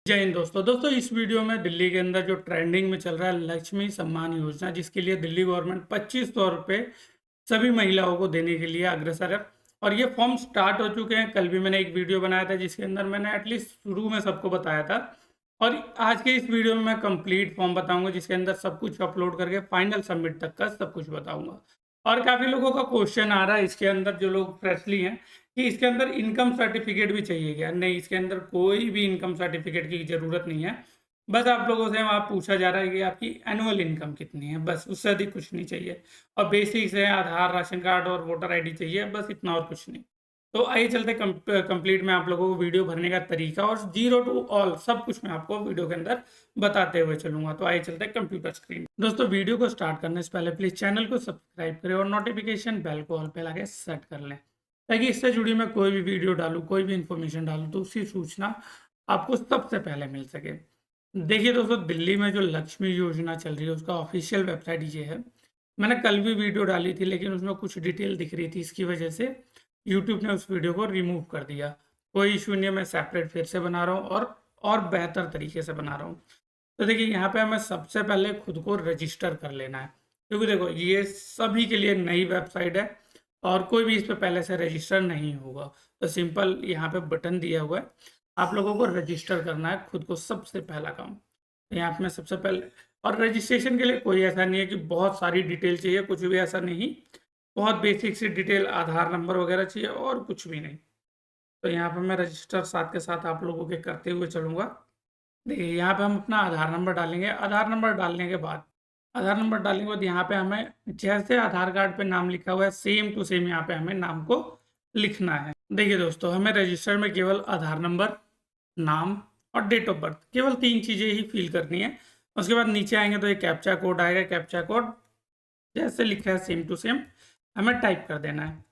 जय हिंद दोस्तों इस वीडियो में दिल्ली के अंदर जो ट्रेंडिंग में चल रहा है लक्ष्मी सम्मान योजना, जिसके लिए दिल्ली गवर्नमेंट 2500 रुपये सभी महिलाओं को देने के लिए अग्रसर है। और ये फॉर्म स्टार्ट हो चुके हैं। कल भी मैंने एक वीडियो बनाया था जिसके अंदर मैंने एटलीस्ट शुरू में सबको बताया था। और आज के इस वीडियो में मैं कंप्लीट फॉर्म बताऊंगा, जिसके अंदर सब कुछ अपलोड करके फाइनल सबमिट तक का सब कुछ बताऊंगा। और काफ़ी लोगों का क्वेश्चन आ रहा है इसके अंदर, जो लोग फ्रेशली हैं, कि इसके अंदर इनकम सर्टिफिकेट भी चाहिए क्या? नहीं, इसके अंदर कोई भी इनकम सर्टिफिकेट की ज़रूरत नहीं है। बस आप लोगों से वहाँ पूछा जा रहा है कि आपकी एनुअल इनकम कितनी है, बस उससे अधिक कुछ नहीं चाहिए। और बेसिक्स है, आधार, राशन कार्ड और वोटर आईडी चाहिए, बस इतना और कुछ नहीं। तो आइए चलते कंप्लीट में आप लोगों को वीडियो भरने का तरीका और जीरो टू ऑल सब कुछ मैं आपको वीडियो के अंदर बताते हुए चलूंगा। तो आइए चलते कंप्यूटर स्क्रीन। दोस्तों वीडियो को स्टार्ट करने से पहले प्लीज चैनल को सब्सक्राइब करें और नोटिफिकेशन बेल को ऑल पे लगा सेट कर लें, ताकि इससे जुड़ी मैं कोई भी वीडियो डालूँ, कोई भी इंफॉर्मेशन डालूँ तो उसकी सूचना आपको सबसे पहले मिल सके। देखिए दोस्तों, दिल्ली में जो लक्ष्मी योजना चल रही है उसका ऑफिशियल वेबसाइट ये है। मैंने कल भी वीडियो डाली थी, लेकिन उसमें कुछ डिटेल दिख रही थी, इसकी वजह से यूट्यूब ने उस वीडियो को रिमूव कर दिया। कोई इशू नहीं है, मैं सेपरेट फिर से बना रहा हूँ और बेहतर तरीके से बना रहा हूँ। तो देखिए, यहाँ पे हमें सबसे पहले खुद को रजिस्टर कर लेना है, क्योंकि देखो ये सभी के लिए नई वेबसाइट है और कोई भी इस पे पहले से रजिस्टर नहीं होगा। तो सिंपल यहाँ पे बटन दिया हुआ है, आप लोगों को रजिस्टर करना है खुद को, सबसे पहला काम। तो यहाँ पे मैं सबसे पहले, और रजिस्ट्रेशन के लिए कोई ऐसा नहीं है कि बहुत सारी डिटेल चाहिए, कुछ भी ऐसा नहीं। बहुत बेसिक सी डिटेल, आधार नंबर वगैरह चाहिए और कुछ भी नहीं। तो यहाँ पे मैं रजिस्टर साथ के साथ आप लोगों के करते हुए चलूँगा। देखिए, यहाँ पे हम अपना आधार नंबर डालेंगे। आधार नंबर डालने के बाद यहाँ पे हमें जैसे आधार कार्ड पे नाम लिखा हुआ है सेम टू सेम यहाँ पे हमें नाम को लिखना है। देखिए दोस्तों, हमें रजिस्टर में केवल आधार नंबर, नाम और डेट ऑफ बर्थ, केवल 3 चीज़ें ही फिल करनी है। उसके बाद नीचे आएंगे तो एक कैप्चा कोड आएगा। कैप्चा कोड जैसे लिखा है सेम टू सेम हमें टाइप कर देना है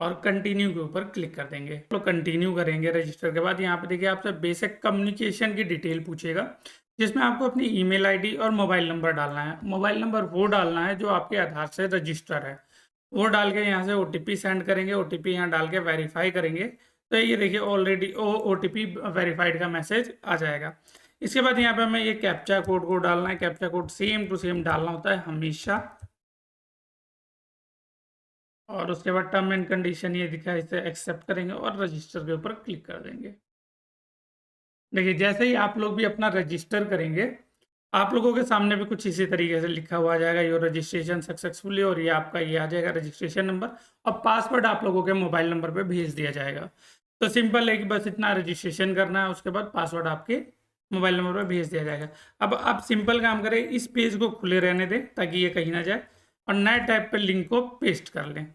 और कंटिन्यू के ऊपर क्लिक कर देंगे। तो कंटिन्यू करेंगे रजिस्टर के बाद यहाँ पे देखिए आपसे बेसिक कम्युनिकेशन की डिटेल पूछेगा, जिसमें आपको अपनी ईमेल आईडी और मोबाइल नंबर डालना है। मोबाइल नंबर वो डालना है जो आपके आधार से रजिस्टर है। वो डाल के यहाँ से ओटीपी सेंड करेंगे। ओटीपी यहाँ डाल के वेरीफाई करेंगे तो ये देखिए ऑलरेडी ओटीपी वेरीफाइड का मैसेज आ जाएगा। इसके बाद यहाँ पे हमें ये कैप्चा कोड को डालना है। Captcha code same to same डालना होता है हमेशा। और उसके बाद टर्म एंड कंडीशन ये दिखा है, इसे एक्सेप्ट करेंगे और रजिस्टर के ऊपर क्लिक कर देंगे। देखिए, जैसे ही आप लोग भी अपना रजिस्टर करेंगे, आप लोगों के सामने भी कुछ इसी तरीके से लिखा हुआ आ जाएगा, योर रजिस्ट्रेशन सक्सेसफुली, और ये आपका ये आ जाएगा रजिस्ट्रेशन नंबर, और पासवर्ड आप लोगों के मोबाइल नंबर पे भेज दिया जाएगा। तो सिंपल है कि बस इतना रजिस्ट्रेशन करना है, उसके बाद पासवर्ड आपके मोबाइल नंबर पे भेज दिया जाएगा। अब आप सिंपल काम करें, इस पेज को खुले रहने दें ताकि ये कहीं ना जाए, और नए टैब पे लिंक को पेस्ट कर लें।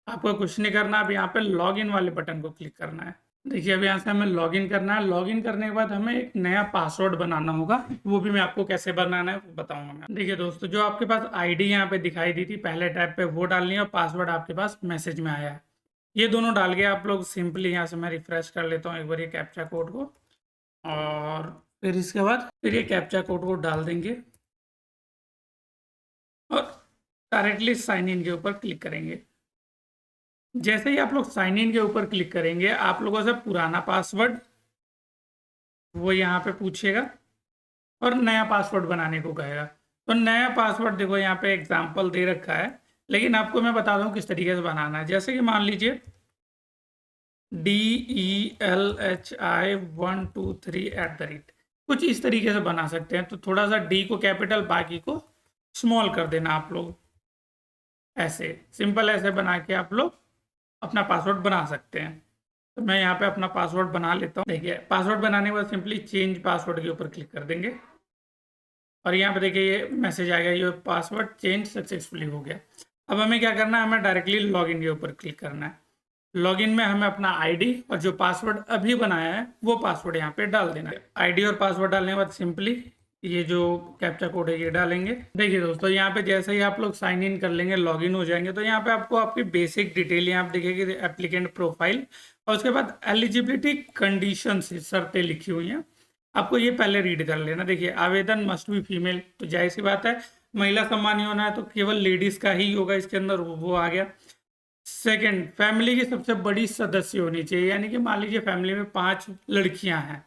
आपको कुछ नहीं करना, अब यहाँ पे लॉगिन वाले बटन को क्लिक करना है। देखिए, अब यहाँ से हमें लॉगिन करना है। लॉगिन करने के बाद हमें एक नया पासवर्ड बनाना होगा, वो भी मैं आपको कैसे बनाना है बताऊंगा मैं। देखिए दोस्तों, जो आपके पास आईडी यहाँ पे दिखाई दी थी पहले टैब पे, वो डालनी है, और पासवर्ड आपके पास मैसेज में आया है, ये दोनों डाल के आप लोग सिंपली यहाँ से, मैं रिफ्रेश कर लेता हूँ एक बार ये कैप्चा कोड को, और फिर इसके बाद फिर ये कैप्चा कोड को डाल देंगे और डायरेक्टली साइन इन के ऊपर क्लिक करेंगे। जैसे ही आप लोग साइन इन के ऊपर क्लिक करेंगे, आप लोगों से पुराना पासवर्ड वो यहाँ पे पूछेगा और नया पासवर्ड बनाने को कहेगा। तो नया पासवर्ड देखो यहाँ पे एग्जाम्पल दे रखा है, लेकिन आपको मैं बता दूं किस तरीके से बनाना है। जैसे कि मान लीजिए DELHI123 कुछ इस तरीके से बना सकते हैं। तो थोड़ा सा डी को कैपिटल, बाकी को स्मॉल कर देना आप लोग। ऐसे सिंपल ऐसे बना के आप लोग अपना पासवर्ड बना सकते हैं। तो मैं यहाँ पे अपना पासवर्ड बना लेता हूँ। देखिए, पासवर्ड बनाने के बाद सिंपली चेंज पासवर्ड के ऊपर क्लिक कर देंगे, और यहाँ पे देखिए ये मैसेज आएगा, ये पासवर्ड चेंज सक्सेसफुली हो गया। अब हमें क्या करना है, हमें डायरेक्टली लॉगिन के ऊपर क्लिक करना है। लॉगिन में हमें अपना आईडी और जो पासवर्ड अभी बनाया है वो पासवर्ड यहाँ पे डाल देना है। आईडी और पासवर्ड डालने के बाद सिंपली ये जो कैप्चा कोड है ये डालेंगे। देखिए दोस्तों, यहाँ पे जैसे ही आप लोग साइन इन कर लेंगे, लॉगिन हो जाएंगे, तो यहाँ पे आपको आपकी बेसिक डिटेल यहाँ पे दिखेगी, एप्लीकेंट प्रोफाइल, और उसके बाद एलिजिबिलिटी कंडीशन शर्तें लिखी हुई हैं। आपको ये पहले रीड कर लेना। देखिए, आवेदन मस्ट बी फीमेल, तो जाहिर सी बात है महिला सम्मान होना है तो केवल लेडीज का ही होगा इसके अंदर, वो आ गया। सेकंड, फैमिली की सबसे बड़ी सदस्य होनी चाहिए, यानी कि मान लीजिए फैमिली में 5 लड़कियां हैं,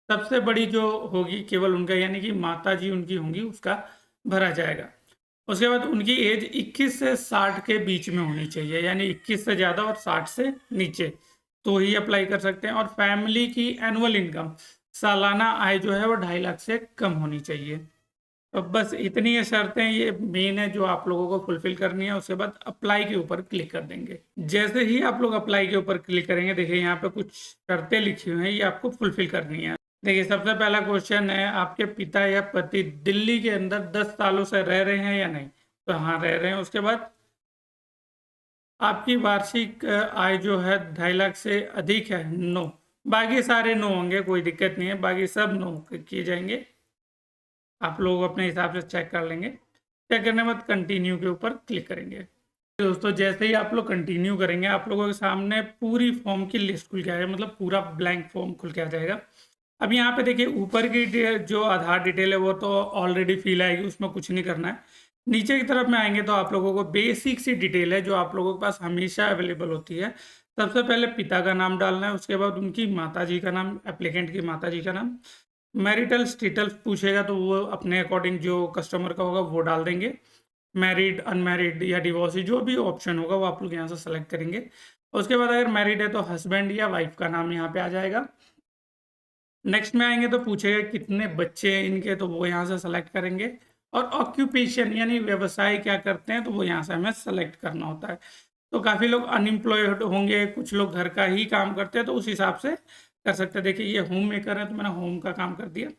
सबसे बड़ी जो होगी केवल उनका, यानी कि माता जी उनकी होंगी, उसका भरा जाएगा। उसके बाद उनकी एज 21 से 60 के बीच में होनी चाहिए, यानी 21 से ज़्यादा और 60 से नीचे तो ही अप्लाई कर सकते हैं। और फैमिली की एनुअल इनकम, सालाना आय जो है वो 2.5 लाख से कम होनी चाहिए। तो बस इतनी ये शर्तें, ये मेन है जो आप लोगों को फुलफिल करनी है। उसके बाद अप्लाई के ऊपर क्लिक कर देंगे। जैसे ही आप लोग अप्लाई के ऊपर क्लिक करेंगे, देखिए यहाँ पे कुछ शर्तें लिखी हुई हैं, ये आपको फुलफिल करनी है। देखिए सबसे पहला क्वेश्चन है, आपके पिता या पति दिल्ली के अंदर 10 सालों से रह रहे हैं या नहीं, तो हाँ रह रहे हैं। उसके बाद आपकी वार्षिक आय जो है 2.5 लाख से अधिक है, नो। बाकी सारे नो होंगे, कोई दिक्कत नहीं है, बाकी सब नो किए जाएंगे। आप लोग अपने हिसाब से चेक कर लेंगे। चेक करने के बाद कंटिन्यू के ऊपर क्लिक करेंगे। दोस्तों जैसे ही आप लोग कंटिन्यू करेंगे, आप लोगों के सामने पूरी फॉर्म की लिस्ट खुल के आएगा, मतलब पूरा ब्लैंक फॉर्म खुल के आ जाएगा। अब यहाँ पे देखिए ऊपर की जो आधार डिटेल है वो तो ऑलरेडी फिल आएगी, उसमें कुछ नहीं करना है। नीचे की तरफ में आएंगे तो आप लोगों को बेसिक सी डिटेल है जो आप लोगों के पास हमेशा अवेलेबल होती है। सबसे पहले पिता का नाम डालना है, उसके बाद उनकी माता जी का नाम, एप्लीकेंट की माता जी का नाम। मैरिटल स्टेटस पूछेगा तो वो अपने अकॉर्डिंग जो कस्टमर का होगा वो डाल देंगे। मैरिड, अनमैरिड या डिवोर्सी, जो भी ऑप्शन होगा वो आप लोग यहाँ से सेलेक्ट करेंगे। उसके बाद अगर मैरिड है तो हस्बैंड या वाइफ का नाम यहाँ पे आ जाएगा। नेक्स्ट में आएंगे तो पूछेगा कितने बच्चे हैं इनके, तो वो यहाँ से सेलेक्ट करेंगे। और ऑक्यूपेशन यानी व्यवसाय क्या करते हैं, तो वो यहाँ से हमें सेलेक्ट करना होता है। तो काफ़ी लोग अनएम्प्लॉयड होंगे, कुछ लोग घर का ही काम करते हैं, तो उस हिसाब से कर सकते हैं। देखिए ये होम मेकर है तो मैंने होम का काम कर दिया।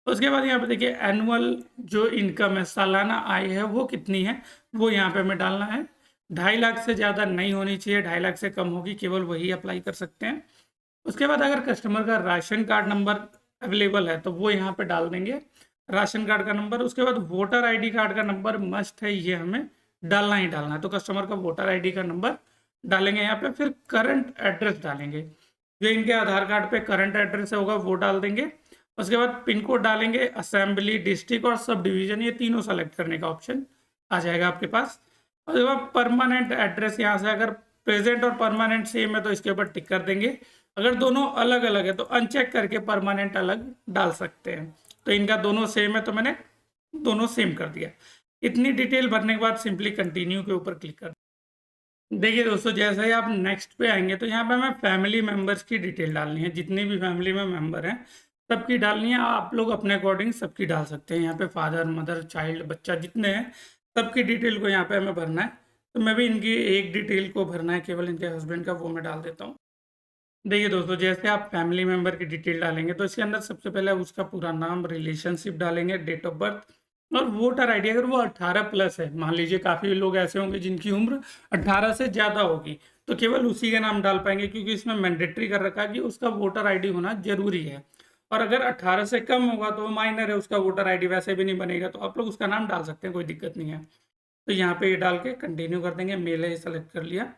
उसके बाद यहाँ पे देखिए एनुअल जो इनकम है, सालाना आय है, वो कितनी है वो यहाँ पे हमें डालना है। 2.5 लाख से ज़्यादा नहीं होनी चाहिए, 2.5 लाख से कम होगी केवल वही अप्लाई कर सकते हैं। उसके बाद अगर कस्टमर का राशन कार्ड नंबर अवेलेबल है तो वो यहाँ पे डाल देंगे, राशन कार्ड का नंबर। उसके बाद वोटर आईडी कार्ड का नंबर मस्ट है, ये हमें डालना ही डालना है। तो कस्टमर का वोटर आईडी का नंबर डालेंगे यहाँ पे। फिर करंट एड्रेस डालेंगे, जो इनके आधार कार्ड पे करंट एड्रेस होगा वो डाल देंगे। उसके बाद पिन कोड डालेंगे, असेंबली, डिस्ट्रिक्ट और सब डिवीजन, ये तीनों सेलेक्ट करने का ऑप्शन आ जाएगा आपके पास। उसके बाद परमानेंट एड्रेस, यहाँ से अगर प्रेजेंट और परमानेंट सेम है तो इसके ऊपर टिक कर देंगे। अगर दोनों अलग अलग है तो अनचेक करके परमानेंट अलग डाल सकते हैं। तो इनका दोनों सेम है तो मैंने दोनों सेम कर दिया। इतनी डिटेल भरने के बाद सिंपली कंटिन्यू के ऊपर क्लिक कर। देखिए दोस्तों जैसे ही आप नेक्स्ट पे आएंगे तो यहाँ पे हमें फैमिली मेंबर्स की डिटेल डालनी है, जितनी भी फैमिली में मेंबर हैं सबकी डालनी है। आप लोग अपने अकॉर्डिंग सबकी डाल सकते हैं। यहाँ पे फादर, मदर, चाइल्ड, बच्चा जितने हैं सबकी डिटेल को यहाँ पे हमें भरना है। तो मैं भी इनकी एक डिटेल को भरना है, केवल इनके हस्बैंड का, वो मैं डाल देता हूँ। देखिए दोस्तों जैसे आप फैमिली मेंबर की डिटेल डालेंगे तो इसके अंदर सबसे पहले उसका पूरा नाम, रिलेशनशिप डालेंगे, डेट ऑफ बर्थ और वोटर आईडी। अगर वो 18 प्लस है, मान लीजिए काफ़ी लोग ऐसे होंगे जिनकी उम्र 18 से ज़्यादा होगी, तो केवल उसी का नाम डाल पाएंगे, क्योंकि इसमें मैंडेटरी कर रखा है कि उसका वोटर आईडी होना जरूरी है। और अगर 18 से कम होगा तो वो माइनर है, उसका वोटर आईडी वैसे भी नहीं बनेगा, तो आप लोग उसका नाम डाल सकते हैं, कोई दिक्कत नहीं है। तो यहाँ पे ये डाल के कंटिन्यू कर देंगे। मेल है सेलेक्ट कर लिया।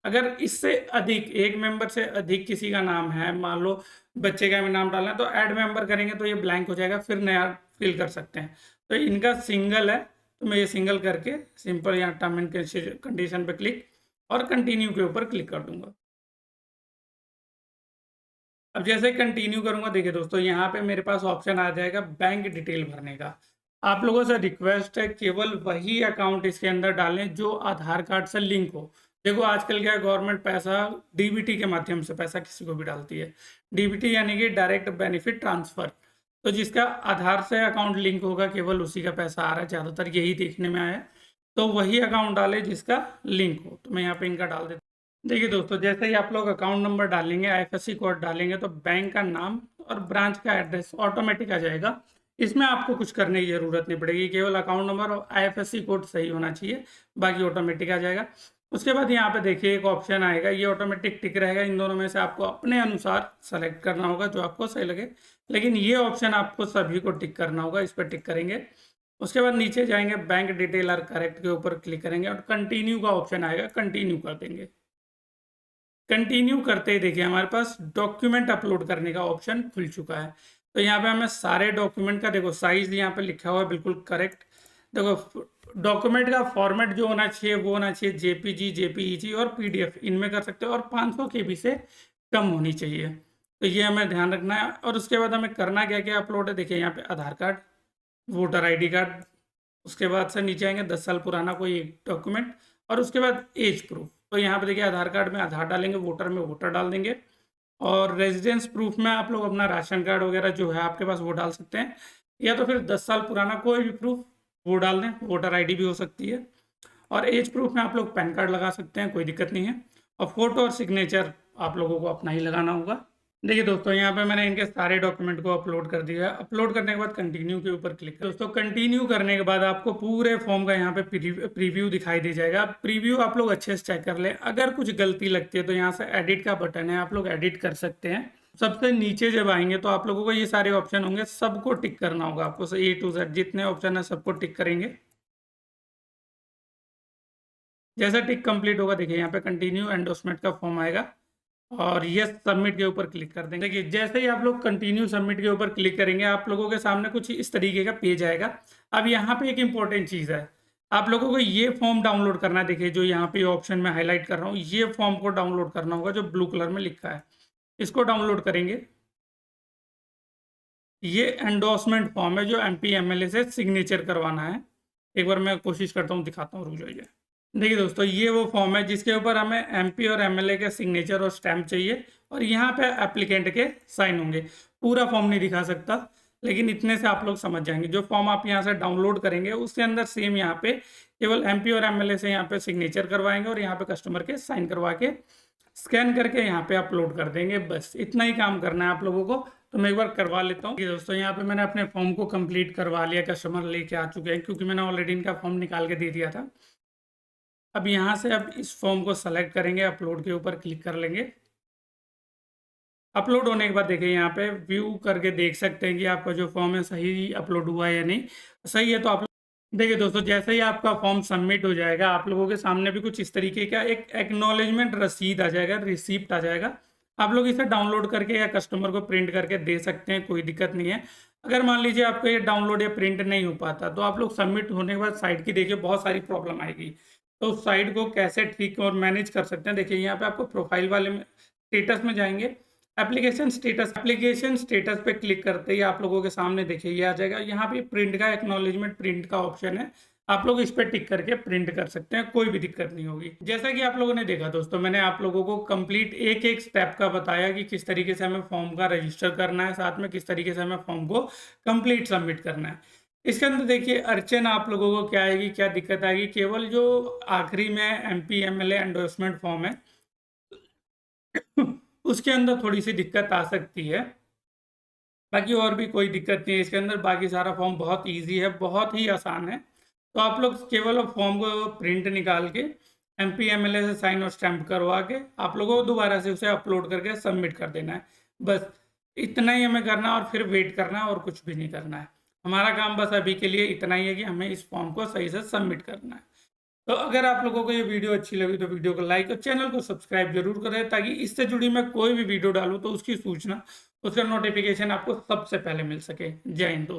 अगर इससे अधिक, एक मेंबर से अधिक किसी का नाम है, मान लो बच्चे का भी नाम डालना है, तो ऐड मेंबर करेंगे तो ये ब्लैंक हो जाएगा, फिर नया फिल कर सकते हैं। तो इनका सिंगल है तो मैं ये सिंगल करके सिंपल यहाँ टर्म एंड कंडीशन पे क्लिक और कंटिन्यू के ऊपर क्लिक कर दूंगा। अब जैसे कंटिन्यू करूंगा, देखिए दोस्तों यहाँ पे मेरे पास ऑप्शन आ जाएगा बैंक डिटेल भरने का। आप लोगों से रिक्वेस्ट है केवल वही अकाउंट इसके अंदर डालें जो आधार कार्ड से लिंक हो। देखो आजकल क्या है, गवर्नमेंट पैसा डीबीटी के माध्यम से पैसा किसी को भी डालती है। डीबीटी यानी कि डायरेक्ट बेनिफिट ट्रांसफर। तो जिसका आधार से अकाउंट लिंक होगा केवल उसी का पैसा आ रहा है, ज़्यादातर यही देखने में आया है। तो वही अकाउंट डाले जिसका लिंक हो। तो मैं यहाँ पे इनका डाल देता हूँ। देखिए दोस्तों जैसे ही आप लोग अकाउंट नंबर डालेंगे, आईएफएससी कोड डालेंगे, तो बैंक का नाम और ब्रांच का एड्रेस ऑटोमेटिक आ जाएगा। इसमें आपको कुछ करने की ज़रूरत नहीं पड़ेगी, केवल अकाउंट नंबर और आईएफएससी कोड सही होना चाहिए, बाकी ऑटोमेटिक आ जाएगा। उसके बाद यहाँ पे देखिए एक ऑप्शन आएगा, ये ऑटोमेटिक टिक रहेगा। इन दोनों में से आपको अपने अनुसार सेलेक्ट करना होगा जो आपको सही लगे, लेकिन ये ऑप्शन आपको सभी को टिक करना होगा, इस पर टिक करेंगे। उसके बाद नीचे जाएंगे, बैंक डिटेल आर करेक्ट के ऊपर क्लिक करेंगे और कंटिन्यू का ऑप्शन आएगा, कंटिन्यू कर देंगे। कंटिन्यू करते ही देखिए हमारे पास डॉक्यूमेंट अपलोड करने का ऑप्शन खुल चुका है। तो यहाँ पे हमें सारे डॉक्यूमेंट का देखो साइज यहाँ पे लिखा हुआ है बिल्कुल करेक्ट। देखो डॉक्यूमेंट का फॉर्मेट जो होना चाहिए वो होना चाहिए जेपीजी, जेपीईजी और पीडीएफ, इनमें कर सकते हो और 500 केबी से कम होनी चाहिए। तो ये हमें ध्यान रखना है। और उसके बाद हमें करना क्या क्या अपलोड है, देखिए यहाँ पे आधार कार्ड, वोटर आईडी कार्ड, उसके बाद से नीचे आएंगे 10 साल पुराना कोई एक डॉक्यूमेंट, और उसके बाद एज प्रूफ। तो यहाँ पे देखिए आधार कार्ड में आधार डालेंगे, वोटर में वोटर डाल देंगे, और रेजिडेंस प्रूफ में आप लोग अपना राशन कार्ड वगैरह जो है आपके पास वो डाल सकते हैं, या तो फिर 10 साल पुराना कोई भी प्रूफ वो डाल दें, वोटर आईडी भी हो सकती है। और एज प्रूफ में आप लोग पैन कार्ड लगा सकते हैं, कोई दिक्कत नहीं है। और फोटो और सिग्नेचर आप लोगों को अपना ही लगाना होगा। देखिए दोस्तों, यहाँ पे मैंने इनके सारे डॉक्यूमेंट को अपलोड कर दिया है। अपलोड करने के बाद कंटिन्यू के ऊपर क्लिक करें। दोस्तों कंटिन्यू करने के बाद आपको पूरे फॉर्म का यहाँ पे प्रीव्यू दिखाई दे जाएगा। प्रीव्यू आप लोग अच्छे से चेक कर लें। अगर कुछ गलती लगती है तो यहाँ से एडिट का बटन है, आप लोग एडिट कर सकते हैं। सबसे नीचे जब आएंगे तो आप लोगों को ये सारे ऑप्शन होंगे, सबको टिक करना होगा आपको, A to Z जितने ऑप्शन है सबको टिक करेंगे। जैसा टिक कंप्लीट होगा देखिए यहाँ पे कंटिन्यू एंडोर्समेंट का फॉर्म आएगा, और ये सबमिट के ऊपर क्लिक कर देंगे। देखिए जैसे ही आप लोग कंटिन्यू सबमिट के ऊपर क्लिक करेंगे आप लोगों के सामने कुछ इस तरीके का पेज आएगा। अब यहाँ पे एक इंपॉर्टेंट चीज़ है, आप लोगों को ये फॉर्म डाउनलोड करना है। देखिए जो यहाँ पे ऑप्शन में हाईलाइट कर रहा हूँ, ये फॉर्म को डाउनलोड करना होगा जो ब्लू कलर में लिखा है, इसको डाउनलोड करेंगे। ये एंडोर्समेंट फॉर्म है जो MP MLA से सिग्नेचर करवाना है। एक बार मैं कोशिश करता हूँ, दिखाता हूँ, रुक जाइए। देखिए दोस्तों, ये वो फॉर्म है जिसके ऊपर हमें MP और MLA के सिग्नेचर और स्टैम्प चाहिए, और यहाँ पे एप्लीकेंट के साइन होंगे। पूरा फॉर्म नहीं दिखा सकता, लेकिन इतने से आप लोग समझ जाएंगे। जो फॉर्म आप यहाँ से डाउनलोड करेंगे उसके अंदर सेम यहाँ पे केवल MP और MLA से यहाँ पे सिग्नेचर करवाएंगे, और यहाँ पे कस्टमर के साइन करवा के स्कैन करके यहाँ पे अपलोड कर देंगे। बस इतना ही काम करना है आप लोगों को। तो मैं एक बार करवा लेता हूँ। दोस्तों यहाँ पे मैंने अपने फॉर्म को कंप्लीट करवा लिया, कस्टमर लेके आ चुके हैं, क्योंकि मैंने ऑलरेडी इनका फॉर्म निकाल के दे दिया था। अब यहाँ से अब इस फॉर्म को सेलेक्ट करेंगे, अपलोड के ऊपर क्लिक कर लेंगे। अपलोड होने के बाद देखिए यहाँ पे व्यू करके देख सकते हैं कि आपका जो फॉर्म है सही अपलोड हुआ है या नहीं। सही है तो आप देखिए दोस्तों, जैसे ही आपका फॉर्म सबमिट हो जाएगा आप लोगों के सामने भी कुछ इस तरीके का एक एक्नॉलेजमेंट रसीद आ जाएगा, रिसीप्ट आ जाएगा। आप लोग इसे डाउनलोड करके या कस्टमर को प्रिंट करके दे सकते हैं, कोई दिक्कत नहीं है। अगर मान लीजिए आपको ये डाउनलोड या प्रिंट नहीं हो पाता तो आप लोग सबमिट होने के बाद साइट की देखिए बहुत सारी प्रॉब्लम आएगी। तो उस साइट को कैसे ठीक और मैनेज कर सकते हैं, देखिए यहाँ पे आपको प्रोफाइल वाले में स्टेटस में जाएंगे, एप्लीकेशन स्टेटस पे क्लिक करते ही आप लोगों के सामने देखिए ये आ जाएगा। यहाँ पे प्रिंट का एक्नॉलेजमेंट प्रिंट का ऑप्शन है, आप लोग इस पे टिक करके प्रिंट कर सकते हैं, कोई भी दिक्कत नहीं होगी। जैसा कि आप लोगों ने देखा दोस्तों, मैंने आप लोगों को कंप्लीट एक एक स्टेप का बताया कि किस तरीके से हमें फॉर्म का रजिस्टर करना है, साथ में किस तरीके से हमें फॉर्म को कंप्लीट सबमिट करना है। इसके अंदर देखिए अड़चन आप लोगों को क्या आएगी, क्या दिक्कत आएगी, केवल जो आखिरी में MP MLA एंडोर्समेंट फॉर्म है उसके अंदर थोड़ी सी दिक्कत आ सकती है। बाकी और भी कोई दिक्कत नहीं है इसके अंदर, बाकी सारा फॉर्म बहुत इजी है, बहुत ही आसान है। तो आप लोग केवल फॉर्म को प्रिंट निकाल के MP MLA से साइन और स्टैम्प करवा के आप लोगों को दोबारा से उसे अपलोड करके सबमिट कर देना है। बस इतना ही हमें करना है, और फिर वेट करना है, और कुछ भी नहीं करना है। हमारा काम बस अभी के लिए इतना ही है कि हमें इस फॉर्म को सही से सबमिट करना है। तो अगर आप लोगों को ये वीडियो अच्छी लगी तो वीडियो को लाइक और चैनल को सब्सक्राइब जरूर करें, ताकि इससे जुड़ी मैं कोई भी वीडियो डालूं तो उसकी सूचना, उसका नोटिफिकेशन आपको सबसे पहले मिल सके। जय हिंद दोस्तों।